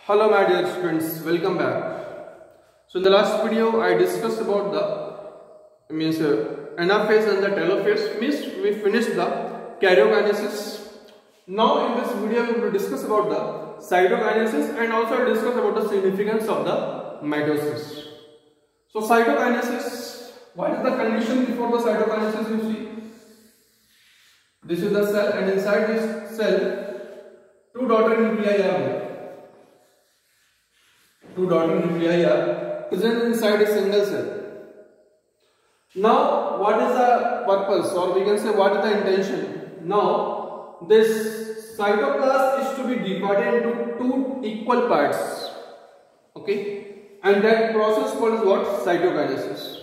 Hello my dear students, welcome back. So in the last video I discussed about the anaphase and the telophase. We finished the karyokinesis. Now in this video we will discuss about the cytokinesis and also discuss about the significance of the mitosis. So cytokinesis, what is the condition before the cytokinesis? You see, this is the cell and inside this cell two daughter nuclei are there. Two daughter nuclei are present inside a single cell. Now, what is the purpose, or we can say what is the intention? Now, this cytoplasm is to be divided into two equal parts. Okay, and that process called what? Cytokinesis.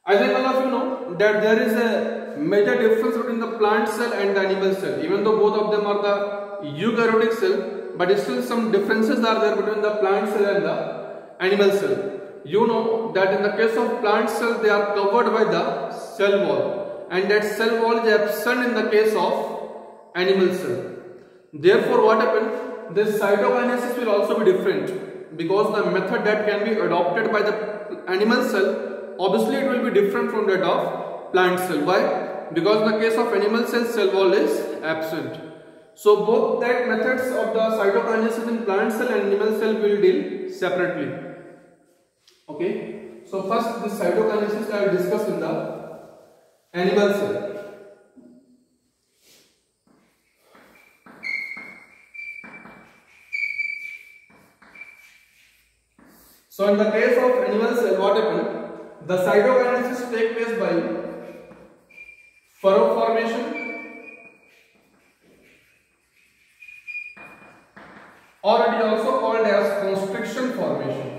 I think all of you know that there is a major difference between the plant cell and the animal cell. Even though both of them are the eukaryotic cell, but still some differences are there between the plant cell and the animal cell. You know that in the case of plant cell they are covered by the cell wall, and that cell wall is absent in the case of animal cell. Therefore what happened? This cytokinesis will also be different, because the method that can be adopted by the animal cell, obviously it will be different from that of plant cell. Why? Because in the case of animal cell wall is absent. So both that methods of the cytokinesis in plant cell and animal cell will deal separately. Okay. So first this cytokinesis I will discuss in the animal cell. So in the case of animal cell, what happened? The cytokinesis take place by furrow formation, or it is also called as constriction formation.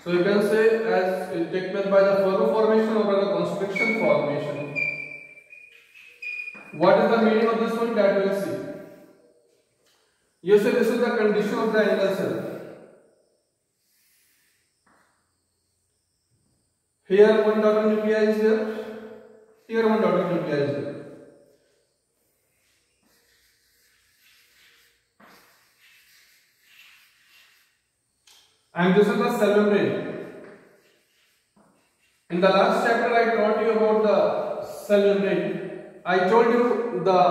So you can say as it takes place by the furrow formation or by the constriction formation. What is the meaning of this one? That we will see. You say this is the condition of the animal cell. Here one daughter nuclei is there. Here one daughter nuclei is there. And this is the cell membrane. In the last chapter I taught you about the cell membrane. I told you the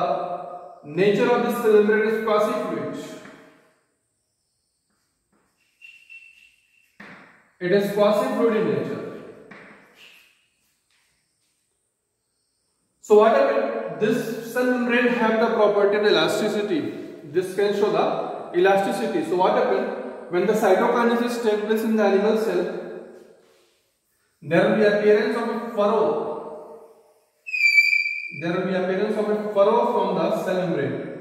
nature of this cell membrane is quasi-fluid. It is quasi-fluid in nature. So what happened? This cell membrane have the property of elasticity. This can show the elasticity. So what happened? When the cytokinesis takes place in the animal cell, there will be appearance of a furrow. There will be appearance of a furrow from the cell membrane.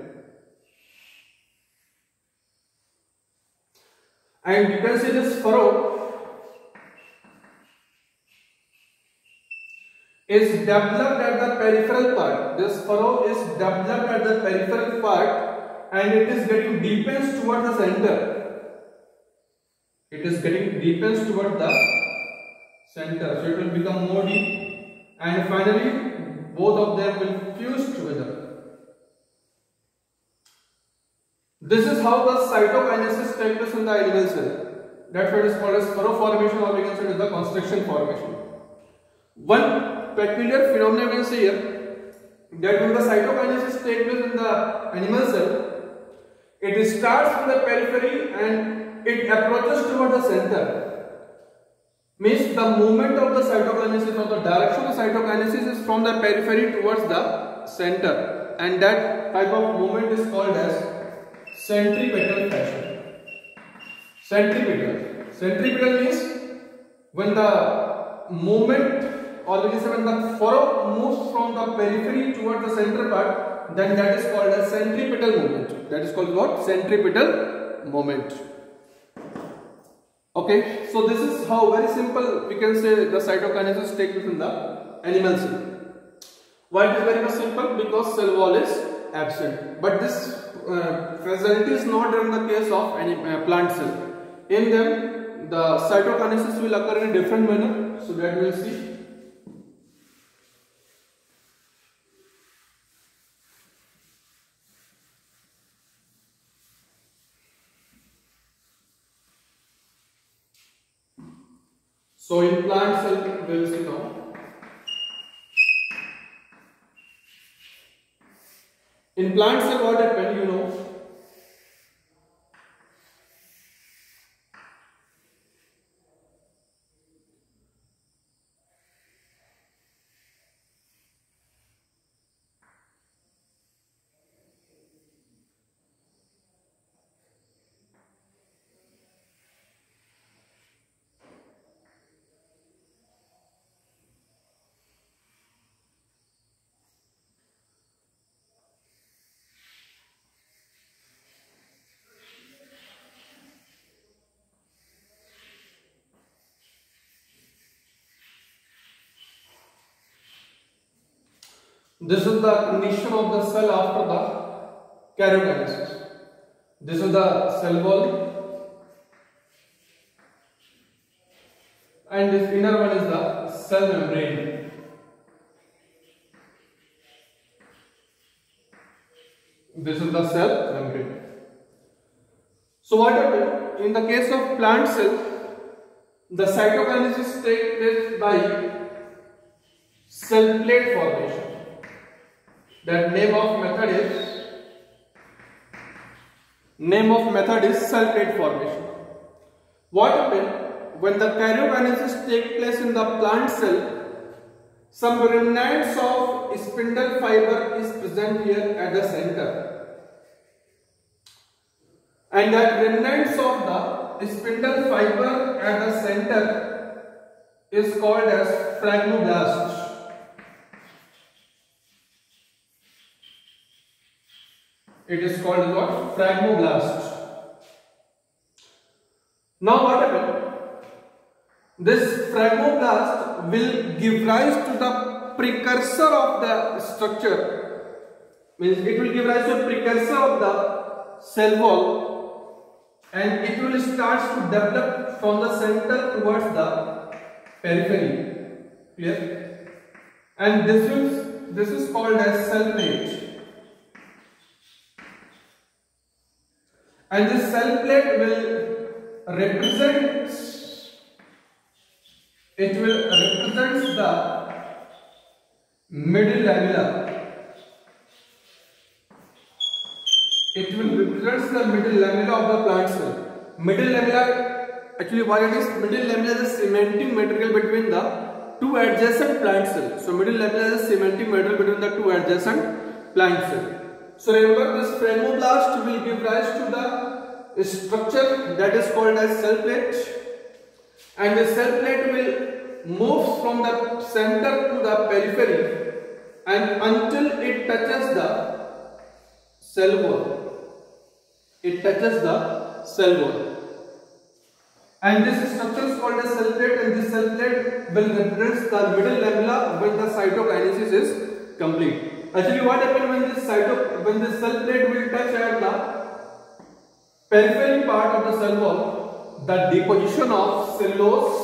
And you can see this furrow is developed at the peripheral part. This furrow is developed at the peripheral part, and it is getting deepens towards the center. It is getting deepens towards the center, so it will become more deep, and finally both of them will fuse together. This is how the cytokinesis takes place in the animal cell. That's what is called as furrow formation, or we can say it is the constriction formation. One peculiar phenomenon we can say here, that when the cytokinesis takes place in the animal cell, it starts from the periphery and it approaches towards the center. Means the movement of the cytokinesis, or the direction of the cytokinesis, is from the periphery towards the center, and that type of movement is called as centripetal fashion. Centripetal means when the movement, or we can say when the furrow moves from the periphery towards the center part, then that is called as centripetal movement. That is called what? Centripetal movement. Okay, so this is how very simple we can say the cytokinesis takes place in the animal cell. Why it is very much simple? Because cell wall is absent. But this facility is not in the case of any plant cell. In them, the cytokinesis will occur in a different manner. So that we will see. So in plant cell, we will see now. In plant cell, what happened? You know. This is the condition of the cell after the karyokinesis. This is the cell wall, and this inner one is the cell membrane. This is the cell membrane. So what happens in the case of plant cell? The cytokinesis takes place by cell plate formation. That name of method is cell plate formation. What happens when the karyokinesis takes place in the plant cell? Some remnants of spindle fiber is present here at the center, and that remnants of the spindle fiber at the center is called as phragmoblast. It is called what? Phragmoblast. Now what happened? This phragmoblast will give rise to the precursor of the structure. Means it will give rise to a precursor of the cell wall, and it will start to develop from the center towards the periphery. Clear? And this is called as cell plate. And this cell plate will represent the middle lamella. It will represent the middle lamella of the plant cell. Middle lamella, actually what it is? Middle lamella is a cementing material between the two adjacent plant cells. So middle lamella is a cementing material between the two adjacent plant cells. So remember, this phragmoblast will give rise to the structure that is called as cell plate, and the cell plate will move from the center to the periphery and until it touches the cell wall. It touches the cell wall, and this structure is called as cell plate, and this cell plate will represent the middle lamella when the cytokinesis is complete. Actually, what happens when this cell plate will touch at the periphery part of the cell wall? The deposition of cellulose,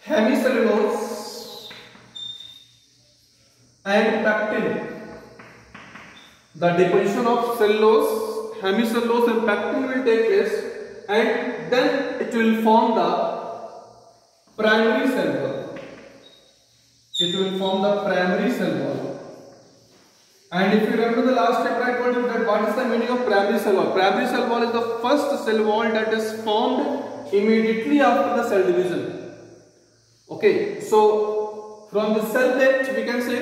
hemicellulose, and pectin. The deposition of cellulose, hemicellulose, and pectin will take place, and then it will form the primary cell wall. It will form the primary cell wall. And if you remember the last chapter, I told you that what is the meaning of primary cell wall? Primary cell wall is the first cell wall that is formed immediately after the cell division. Okay, so from the cell plate we can say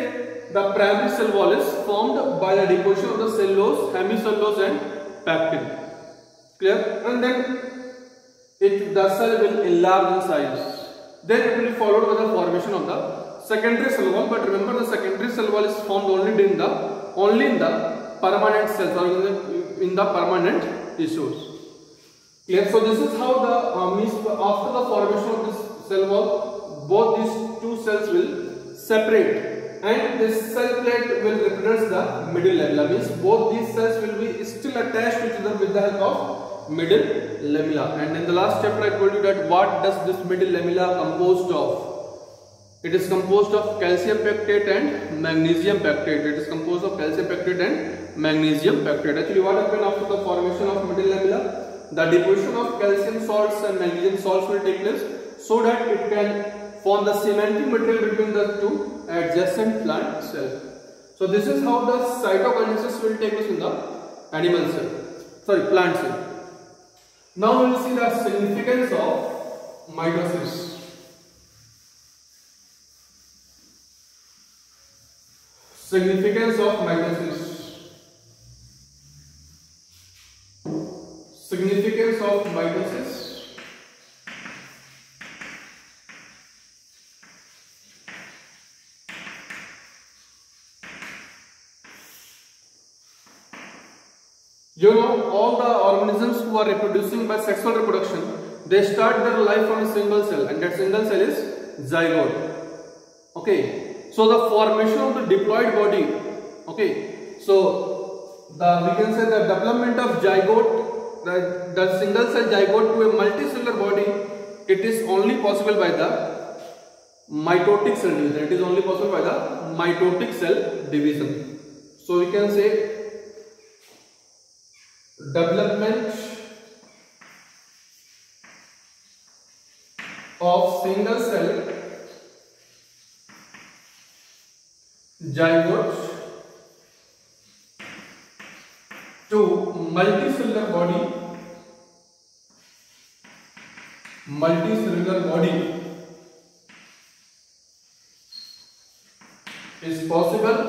the primary cell wall is formed by the deposition of the cellulose, hemicellulose, and pectin. Clear? And then the cell will enlarge in size. Then it will be followed by the formation of the secondary cell wall. But remember, the secondary cell wall is formed only in the permanent cells or in the permanent tissues. Clear? So this is how after the formation of this cell wall, both these two cells will separate, and this cell plate will represent the middle lamella. Means both these cells will be still attached to each other with the help of middle lamella. And in the last chapter I told you that what does this middle lamella composed of? It is composed of calcium pectate and magnesium pectate. It is composed of calcium pectate and magnesium pectate. Actually, what happened after the formation of middle lamella? the deposition of calcium salts and magnesium salts will take place, so that it can form the cementing material between the two adjacent plant cells. So this is how the cytokinesis will take place in the animal cell, plant cell. Now we will see the significance of mitosis. Significance of mitosis. Significance of mitosis. You know, all the organisms who are reproducing by sexual reproduction, they start their life from a single cell, and that single cell is zygote. Okay. So the formation of the diploid body, okay, so we can say the development of zygote, the single cell zygote to a multicellular body, it is only possible by the mitotic cell division. It is only possible by the mitotic cell division. So we can say development of single cell zygote to multicellular body is possible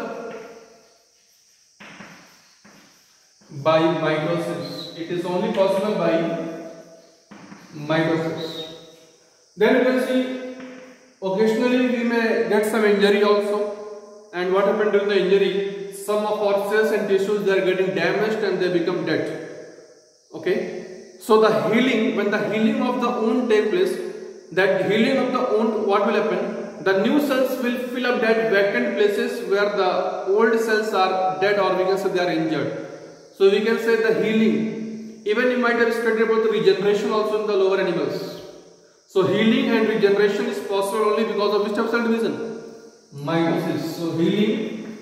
by mitosis. It is only possible by mitosis. Then you can see occasionally we may get some injury also. And what happened during the injury? Some of our cells and tissues, they are getting damaged and they become dead. Okay. So the healing, when the healing of the wound takes place, that healing of the wound, what will happen? The new cells will fill up that vacant places where the old cells are dead, or we can say they are injured. So we can say the healing. Even you might have studied about the regeneration also in the lower animals. So healing and regeneration is possible only because of which type of cell division? Mitosis. So healing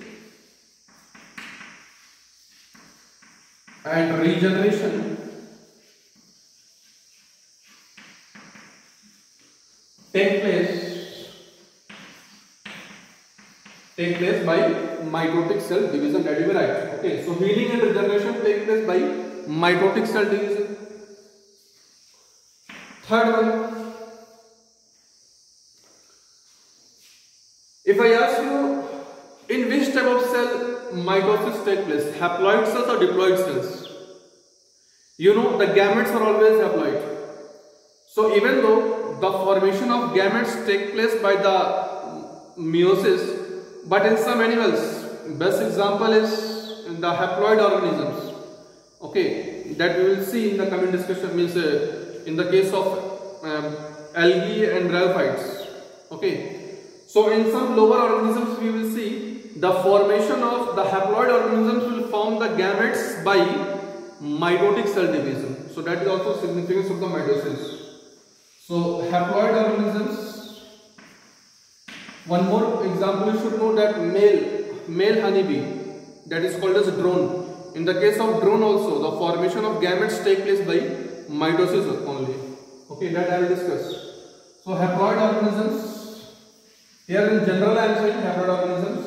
and regeneration take place by mitotic cell division. That you will write. Okay. So healing and regeneration take place by mitotic cell division. Third one. If I ask you, in which type of cell mitosis take place, haploid cells or diploid cells? You know, the gametes are always haploid. So even though the formation of gametes take place by the meiosis, but in some animals, best example is in the haploid organisms. Okay, that we will see in the coming discussion, means in the case of algae and rhyophytes. Okay. So in some lower organisms we will see the formation of the haploid organisms will form the gametes by mitotic cell division. So that is also significance of the mitosis. So haploid organisms. One more example you should know, that male honeybee, that is called as drone. In the case of drone also, the formation of gametes take place by mitosis only. Okay, that I will discuss. So haploid organisms. Here in general I am saying haploid organisms.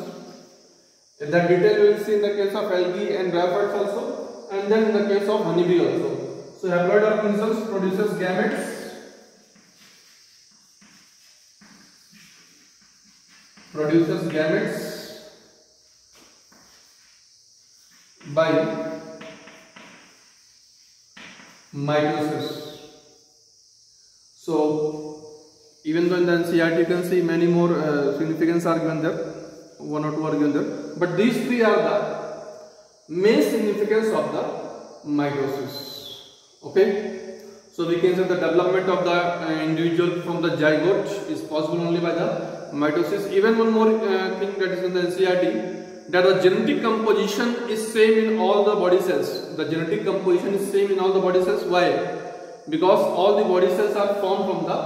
In the detail we will see in the case of algae and rhyophytes also, and then in the case of honeybee also. So haploid organisms produces gametes. By mitosis. So even though in the NCERT you can see many more significance are given there, one or two are given there, but these three are the main significance of the mitosis. Okay, so we can say the development of the individual from the zygote is possible only by the mitosis. Even one more thing that is in the NCERT, that the genetic composition is same in all the body cells. The genetic composition is same in all the body cells. Why? Because all the body cells are formed from the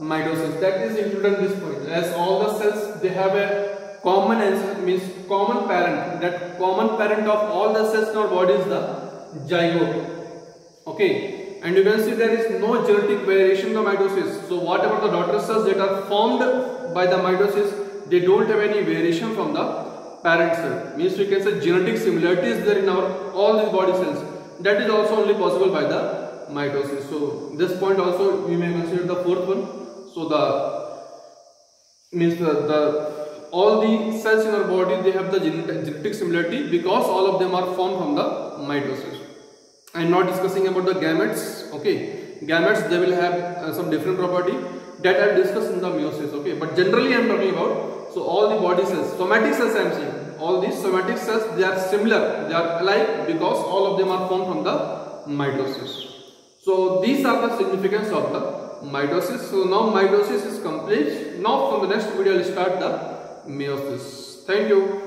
mitosis. That is included in this point. As all the cells, they have a common ancestor, means common parent. That common parent of all the cells in our body is the zygote. Okay. and you can see there is no genetic variation in the mitosis. So whatever the daughter cells that are formed by the mitosis, they don't have any variation from the parent cell. Means we can say genetic similarity is there in our all these body cells. That is also only possible by the mitosis. So this point also we may consider the fourth one. So the means all the cells in our body, they have the genetic similarity because all of them are formed from the mitosis. I am not discussing about the gametes. Okay, gametes, they will have some different property that I will discuss in the meiosis. Okay, but generally I am talking about, so all the body cells, somatic cells I am saying, all these somatic cells, they are similar, they are alike because all of them are formed from the mitosis. So these are the significance of the mitosis. So now mitosis is complete. Now from the next video I will start the meiosis. Thank you.